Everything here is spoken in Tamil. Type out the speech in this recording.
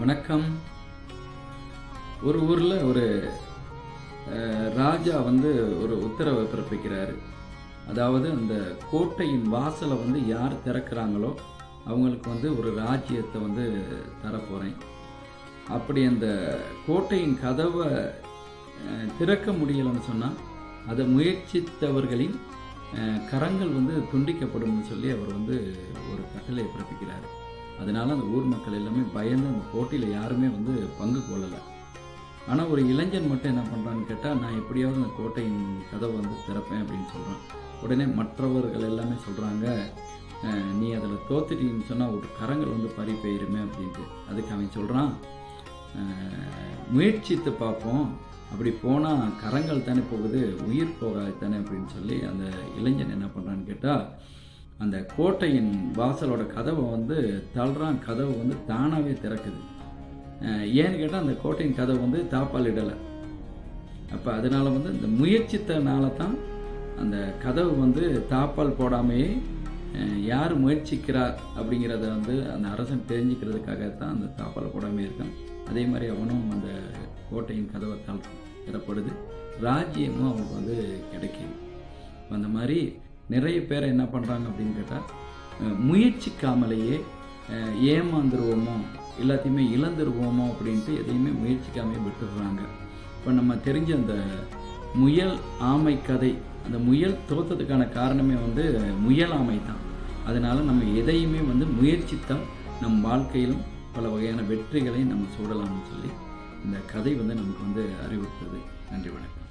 வணக்கம். ஒரு ஊரில் ஒரு ராஜா ஒரு உத்தரவை பிறப்பிக்கிறாரு. அதாவது அந்த கோட்டையின் வாசலை யார் திறக்கிறாங்களோ அவங்களுக்கு ஒரு ராஜ்யத்தை தரப்போகிறேன். அப்படி அந்த கோட்டையின் கதவை திறக்க முடியலைன்னு சொன்னால் அதை முயற்சித்தவர்களின் கரங்கள் துண்டிக்கப்படும்னு சொல்லி அவர் ஒரு கட்டளையை பிறப்பிக்கிறார். அதனால் அந்த ஊர் மக்கள் எல்லாமே பயந்து அந்த போட்டியில் யாருமே பங்கு கொள்ளலை. ஆனால் ஒரு இளைஞன் மட்டும் என்ன பண்ணுறான்னு கேட்டால், நான் எப்படியாவது அந்த கோட்டையின் கதவை திறப்பேன் அப்படின்னு சொல்கிறான். உடனே மற்றவர்கள் எல்லாமே சொல்கிறாங்க, நீ அதில் தோத்துட்டீங்கன்னு சொன்னால் ஒரு கரங்கள் பறி போயிருமே அப்படின்ட்டு. அதுக்கு அவன் சொல்கிறான், முயற்சித்து பார்ப்போம், அப்படி போனால் கரங்கள் தானே போகுது, உயிர் போகாது தானே அப்படின்னு சொல்லி அந்த இளைஞன் என்ன பண்ணுறான்னு கேட்டால், அந்த கோட்டையின் வாசலோட கதவை தள்ளுறான். கதவு தானாகவே திறக்குது. ஏன்னு கேட்டால் அந்த கோட்டையின் கதவு தாப்பால் இடலை. அப்போ அதனால் இந்த முயற்சித்தனால தான் அந்த கதவு தாப்பால் போடாமையே யார் முயற்சிக்கிறார் அப்படிங்கிறத அந்த அரசன் தெரிஞ்சுக்கிறதுக்காகத்தான் அந்த தாப்பால் போடாமே இருக்கான். அதே மாதிரி அவனும் அந்த கோட்டையின் கதவை திறப்படுது, ராஜ்யமும் அவனுக்கு கிடைக்கிது. அந்த மாதிரி நிறைய பேர் என்ன பண்ணுறாங்க அப்படின்னு கேட்டால், முயற்சிக்காமலேயே ஏமாந்துருவோமோ, எல்லாத்தையுமே இழந்துருவோமோ அப்படின்ட்டு எதையுமே முயற்சிக்காமே விட்டுடுறாங்க. இப்போ நம்ம தெரிஞ்ச அந்த முயல் ஆமை கதை, அந்த முயல் தோற்றதுக்கான காரணமே முயல் ஆமை தான். அதனால் நம்ம எதையுமே முயற்சித்தால் நம் வாழ்க்கையிலும் பல வகையான வெற்றிகளை நம்ம சூடலாம்னு சொல்லி இந்த கதை நமக்கு அறிவுறுத்தது. நன்றி, வணக்கம்.